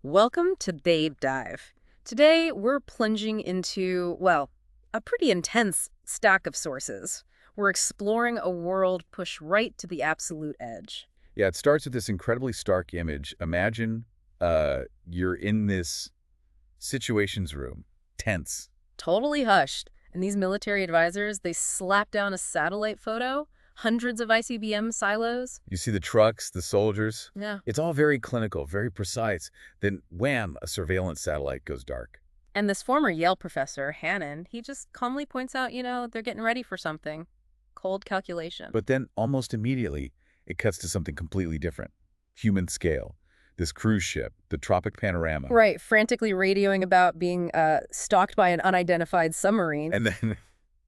Welcome to Babe Dive. Today, we're plunging into, well, a pretty intense stack of sources. We're exploring a world pushed right to the absolute edge. Yeah, it starts with this incredibly stark image. Imagine you're in this situations room, tense. Totally hushed. And these military advisors, they slap down a satellite photo, hundreds of ICBM silos. You see the trucks, the soldiers. Yeah. It's all very clinical, very precise. Then, wham, a surveillance satellite goes dark. And this former Yale professor, Hannon, he just calmly points out, they're getting ready for something. Cold calculation. But then, almost immediately, it cuts to something completely different. Human scale. This cruise ship, the Tropic Panorama. Right, frantically radioing about being stalked by an unidentified submarine. And then,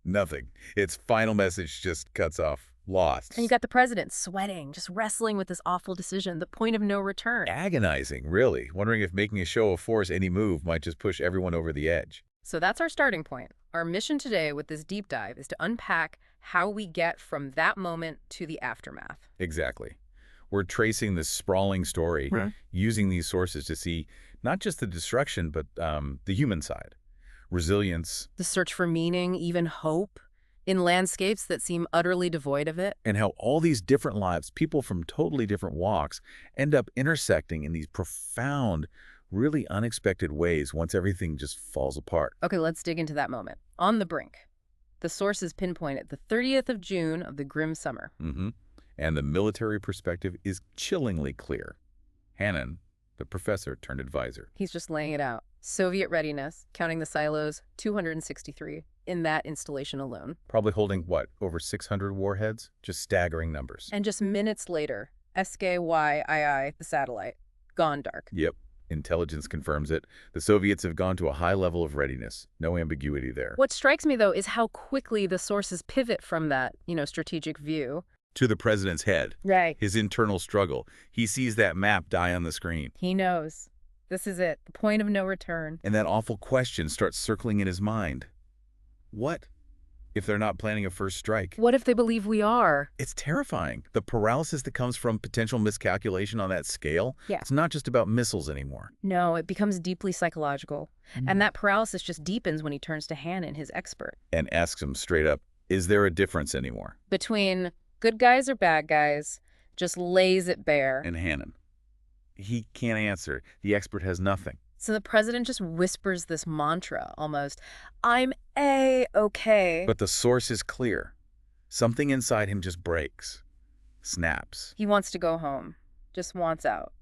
nothing. Its final message just cuts off. Lost. And you got the president sweating, just wrestling with this awful decision, the point of no return. Agonizing, really. Wondering if making a show of force any move might just push everyone over the edge. So that's our starting point. Our mission today with this deep dive is to unpack how we get from that moment to the aftermath. Exactly. We're tracing this sprawling story, Right. using these sources to see not just the destruction, but the human side. Resilience, The search for meaning, even hope, in landscapes that seem utterly devoid of it. and how all these different lives, people from totally different walks, end up intersecting in these profound, really unexpected ways once everything just falls apart. Okay, let's dig into that moment. On the brink. The sources pinpoint it, the 30th of June of the grim summer. And the military perspective is chillingly clear. Hannon, the professor turned advisor. He's just laying it out. Soviet readiness, counting the silos, 263 in that installation alone. Probably holding, what, over 600 warheads? Just staggering numbers. And just minutes later, SKYII, the satellite, gone dark. Yep. Intelligence confirms it. The Soviets have gone to a high level of readiness. No ambiguity there. What strikes me, though, is how quickly the sources pivot from that, strategic view. To the president's head. Right. His internal struggle. He sees that map die on the screen. He knows. This is it, the point of no return. And that awful question starts circling in his mind. What if they're not planning a first strike? What if they believe we are? It's terrifying. The paralysis that comes from potential miscalculation on that scale, Yeah. it's not just about missiles anymore. No, it becomes deeply psychological. And that paralysis just deepens when he turns to Hannon, his expert. And asks him straight up, is there a difference anymore? Between good guys or bad guys, just lays it bare. And Hannon, he can't answer. The expert has nothing. So the president just whispers this mantra, almost, I'm A-okay. But the source is clear. Something inside him just breaks, snaps. He wants to go home, just wants out.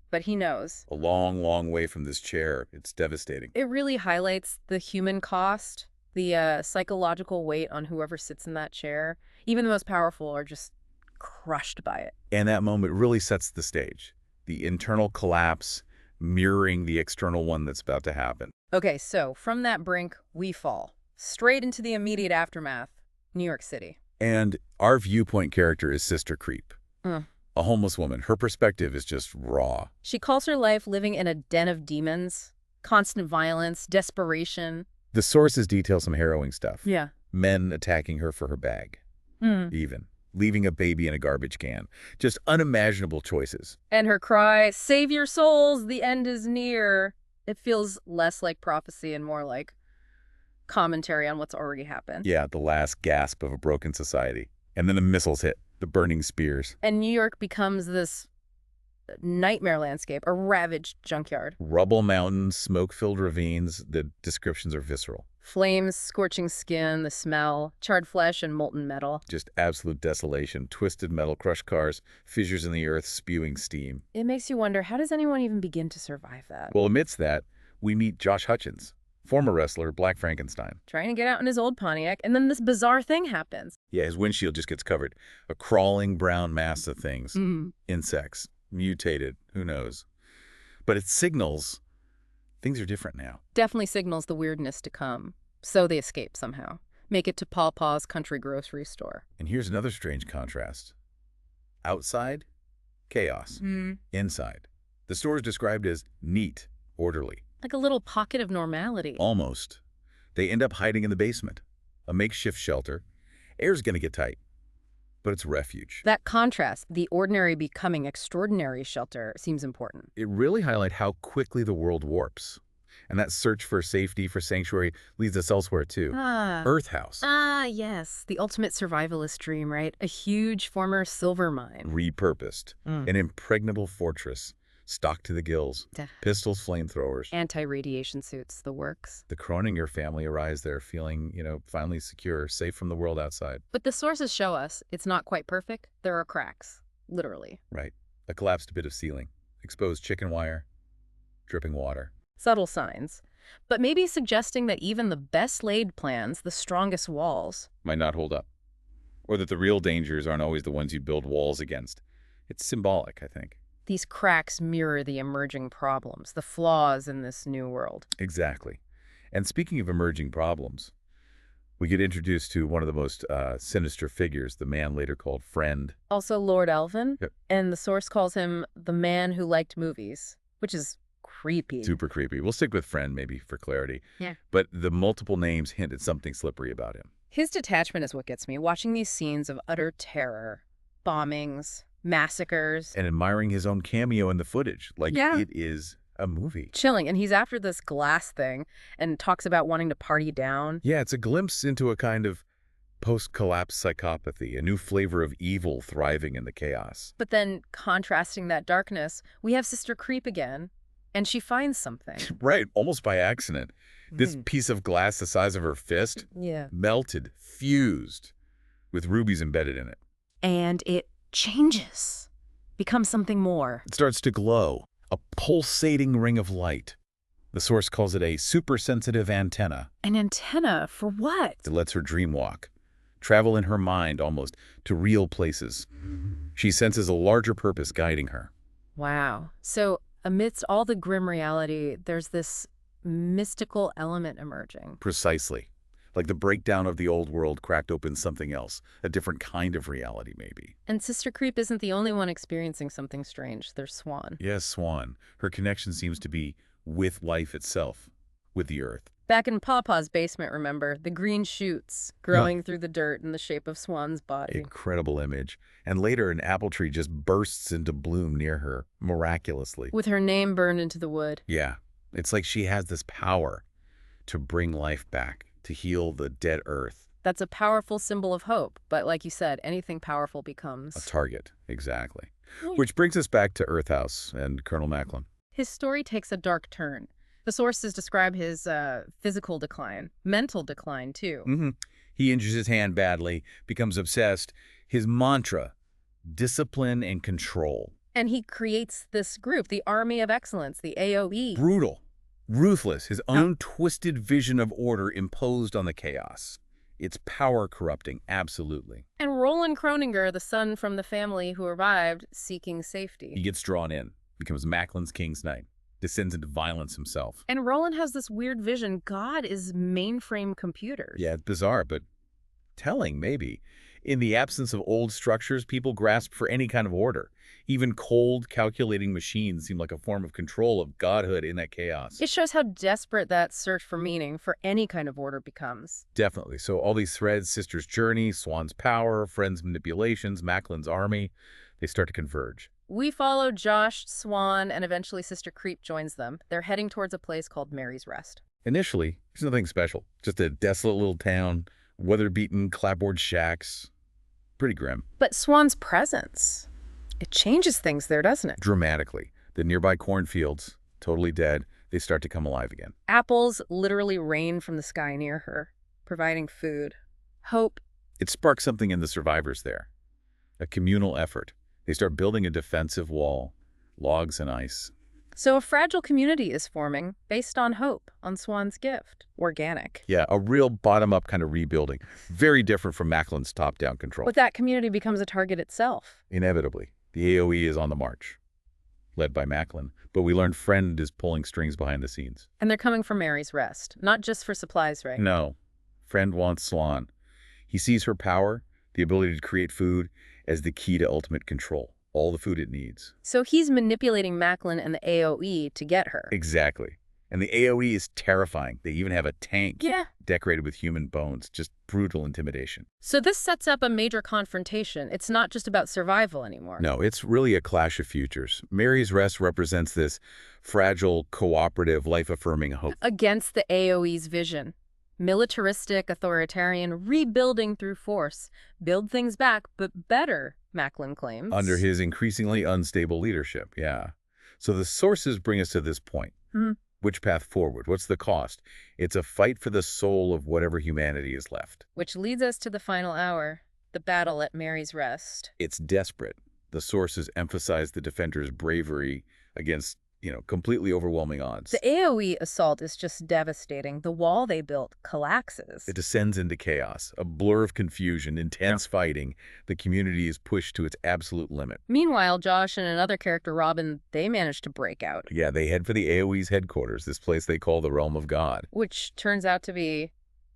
But he knows. A long, long way from this chair. It's devastating. It really highlights the human cost, the psychological weight on whoever sits in that chair. Even the most powerful are just crushed by it. And that moment really sets the stage. The internal collapse mirroring the external one that's about to happen. Okay, so from that brink, we fall. Straight into the immediate aftermath, New York City. And our viewpoint character is Sister Creep. A homeless woman. Her perspective is just raw. She calls her life living in a den of demons, constant violence, desperation. The sources detail some harrowing stuff. Yeah. Men attacking her for her bag. Even. Leaving a baby in a garbage can. Just unimaginable choices. And her cry, save your souls, the end is near. It feels less like prophecy and more like commentary on what's already happened. Yeah, the last gasp of a broken society. And then the missiles hit. The burning spears. And New York becomes this nightmare landscape, a ravaged junkyard. Rubble mountains, smoke-filled ravines. The descriptions are visceral. Flames, scorching skin, the smell, charred flesh, and molten metal. Just absolute desolation. Twisted metal, crushed cars, fissures in the earth, spewing steam. It makes you wonder, how does anyone even begin to survive that? Well, amidst that, we meet Josh Hutchins, former wrestler, Black Frankenstein. Trying to get out in his old Pontiac, and then this bizarre thing happens. Yeah, his windshield just gets covered. A crawling brown mass of things. Insects. Mutated. Who knows? But it signals things are different now. Definitely signals the weirdness to come. So they escape somehow. Make it to Paw Paw's country grocery store. And here's another strange contrast. Outside, chaos. Inside, the store is described as neat, orderly. Like a little pocket of normality. Almost. They end up hiding in the basement. A makeshift shelter. Air's gonna get tight. but it's refuge. That contrast, the ordinary becoming extraordinary shelter, seems important. It really highlights how quickly the world warps. And that search for safety, for sanctuary, leads us elsewhere too. Earth House. Yes. The ultimate survivalist dream, right? A huge former silver mine. Repurposed. An impregnable fortress, stocked to the gills. Pistols, flamethrowers. Anti-radiation suits, the works. The Kroninger family arrives there feeling, finally secure, safe from the world outside. But the sources show us it's not quite perfect. There are cracks, literally. Right. A collapsed bit of ceiling. Exposed chicken wire. Dripping water. Subtle signs. But maybe suggesting that even the best laid plans, the strongest walls, might not hold up. Or that the real dangers aren't always the ones you build walls against. It's symbolic, I think. these cracks mirror the emerging problems, the flaws in this new world. Exactly. And speaking of emerging problems, we get introduced to one of the most sinister figures, the man later called Friend. Also Lord Elvin, Yep. and the source calls him the man who liked movies, which is creepy. Super creepy. We'll stick with Friend maybe for clarity. Yeah. But the multiple names hint at something slippery about him. His detachment is what gets me, watching these scenes of utter terror, bombings, massacres. And admiring his own cameo in the footage, like Yeah. it is a movie. Chilling, and he's after this glass thing and talks about wanting to party down. Yeah, it's a glimpse into a kind of post-collapse psychopathy, a new flavor of evil thriving in the chaos. But then, contrasting that darkness, we have Sister Creep again, and she finds something. Right, almost by accident. This Mhm. piece of glass the size of her fist, Yeah. melted, fused, with rubies embedded in it. And it changes, becomes something more. It starts to glow, a pulsating ring of light. The source calls it a super-sensitive antenna An antenna for what? that lets her dream walk, travel in her mind almost to real places. She senses a larger purpose guiding her. Wow. So amidst all the grim reality, there's this mystical element emerging. Precisely. Like the breakdown of the old world cracked open something else, a different kind of reality maybe. And Sister Creep isn't the only one experiencing something strange. There's Swan. Yes, Swan. Her connection seems to be with life itself, with the earth. Back in Pawpaw's basement, remember, the green shoots growing through the dirt in the shape of Swan's body. Incredible image. And later an apple tree just bursts into bloom near her, miraculously. With her name burned into the wood. Yeah, it's like she has this power to bring life back, to heal the dead earth. That's a powerful symbol of hope. But like you said, anything powerful becomes... A target, exactly. Yeah. Which brings us back to Earth House and Colonel Macklin. His story takes a dark turn. The sources describe his physical decline, mental decline, too. He injures his hand badly, becomes obsessed. His mantra, discipline and control. And he creates this group, the Army of Excellence, the AOE. Brutal, ruthless, his own twisted vision of order imposed on the chaos. It's power corrupting, absolutely. And Roland Kroninger, the son from the family who arrived seeking He safety. gets drawn in, becomes Macklin's King's Knight, descends into violence himself. And Roland has this weird vision. God is mainframe computers. Yeah, it's bizarre, but telling, maybe. In the absence of old structures, people grasp for any kind of order. Even cold, calculating machines seem like a form of control of godhood in that chaos. It shows how desperate that search for meaning, for any kind of order, becomes. Definitely. So all these threads, Sister's journey, Swan's power, Friend's manipulations, Macklin's army, they start to converge. We follow Josh, Swan, and eventually Sister Creep joins them. They're heading towards a place called Mary's Rest. Initially, there's nothing special. Just a desolate little town, weather-beaten clapboard shacks. Pretty grim. But Swan's presence, it changes things there, doesn't it? Dramatically. The nearby cornfields, totally dead, they start to come alive again. Apples literally rain from the sky near her, providing food, hope. It sparks something in the survivors there. A communal effort. They start building a defensive wall, logs and ice. So a fragile community is forming based on hope, on Swan's gift. Organic. Yeah, a real bottom-up kind of rebuilding. Very different from Macklin's top-down control. But that community becomes a target itself. Inevitably, the AOE is on the march, led by Macklin. But we learn Friend is pulling strings behind the scenes. And they're coming for Mary's Rest, not just for supplies, right? No, Friend wants Swan. He sees her power, the ability to create food, as the key to ultimate control. All the food it needs. So he's manipulating Macklin and the AOE to get her. Exactly. And the AoE is terrifying. They even have a tank Yeah. decorated with human bones. Just brutal intimidation. So this sets up a major confrontation. It's not just about survival anymore. No, it's really a clash of futures. Mary's Rest represents this fragile, cooperative, life-affirming hope. Against the AoE's vision. Militaristic, authoritarian, rebuilding through force. Build things back, but better, Macklin claims. Under his increasingly unstable leadership, yeah. So the sources bring us to this point. Which path forward? What's the cost? It's a fight for the soul of whatever humanity is left. Which leads us to the final hour, the battle at Mary's Rest. It's desperate. The sources emphasize the defenders' bravery against, completely overwhelming odds. The AoE assault is just devastating. The wall they built collapses. It descends into chaos, a blur of confusion, intense fighting. The community is pushed to its absolute limit. Meanwhile, Josh and another character, Robin, they manage to break out. Yeah, they head for the AoE's headquarters, this place they call the Realm of God. Which turns out to be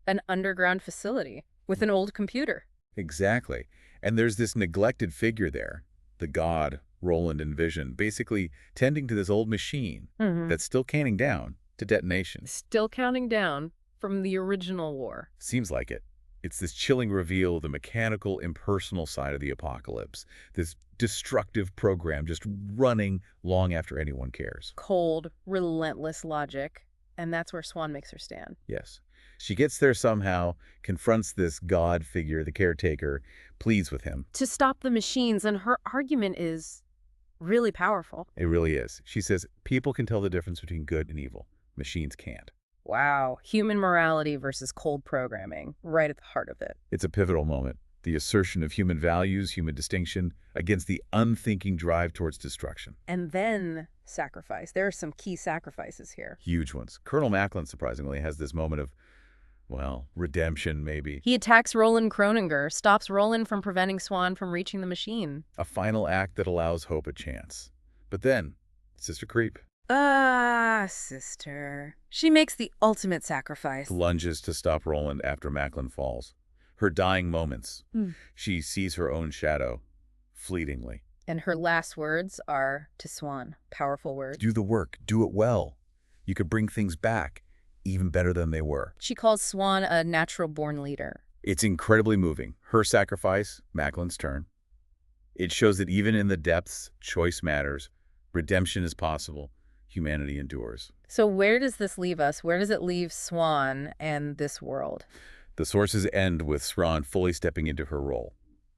an underground facility with an old computer. Exactly. And there's this neglected figure there, the god Roland envisioned, basically tending to this old machine that's still counting down to detonation. Still counting down from the original war. Seems like it. It's this chilling reveal of the mechanical, impersonal side of the apocalypse, this destructive program just running long after anyone cares. Cold, relentless logic. And that's where Swan makes her stand. Yes. She gets there somehow, confronts this god figure, the caretaker, pleads with him. To stop the machines, and her argument is really powerful. It really is. She says, people can tell the difference between good and evil. Machines can't. Wow. Human morality versus cold programming, right at the heart of it. It's a pivotal moment. The assertion of human values, human distinction, against the unthinking drive towards destruction. And then sacrifice. There are some key sacrifices here. Huge ones. Colonel Macklin, surprisingly, has this moment of, redemption, maybe. He attacks Roland Kroninger, stops Roland from preventing Swan from reaching the machine. A final act that allows hope a chance. But then, Sister Creep. Sister. She makes the ultimate sacrifice. Lunges to stop Roland after Macklin falls. Her dying moments. She sees her own shadow, fleetingly. And her last words are to Swan. Powerful words. Do the work. Do it well. You could bring things back, even better than they were. She calls Swan a natural-born leader. It's incredibly moving. Her sacrifice, Macklin's turn. It shows that even in the depths, choice matters. Redemption is possible. Humanity endures. So where does this leave us? Where does it leave Swan and this world? The sources end with Swan fully stepping into her role.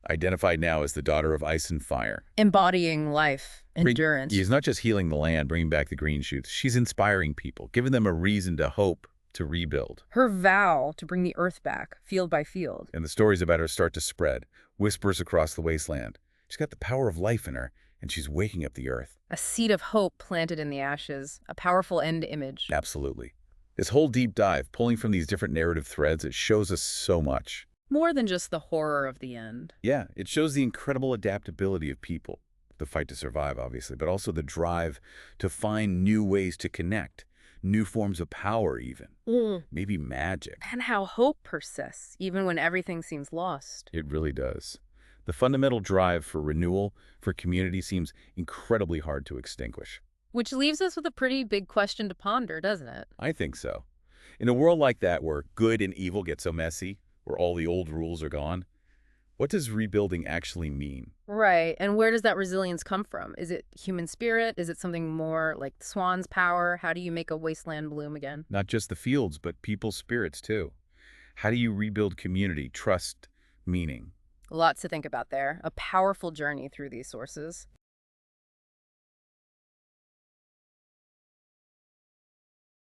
Identified now as the daughter of ice and fire. Embodying life, endurance. She's not just healing the land, bringing back the green shoots. She's inspiring people, giving them a reason to hope, to rebuild. Her vow to bring the earth back, field by field. And the stories about her start to spread, whispers across the wasteland. She's got the power of life in her, and she's waking up the earth. A seed of hope planted in the ashes, a powerful end image. Absolutely. This whole deep dive, pulling from these different narrative threads, it shows us so much. More than just the horror of the end. Yeah, it shows the incredible adaptability of people. The fight to survive, obviously, but also the drive to find new ways to connect, new forms of power even, maybe magic. And how hope persists, even when everything seems lost. It really does. The fundamental drive for renewal, for community, seems incredibly hard to extinguish. Which leaves us with a pretty big question to ponder, doesn't it? I think so. In a world like that where good and evil get so messy, where all the old rules are gone, what does rebuilding actually mean? Right, and where does that resilience come from? Is it human spirit? Is it something more like Swan's power? How do you make a wasteland bloom again? Not just the fields, but people's spirits too. How do you rebuild community, trust, meaning? Lots to think about there. A powerful journey through these sources.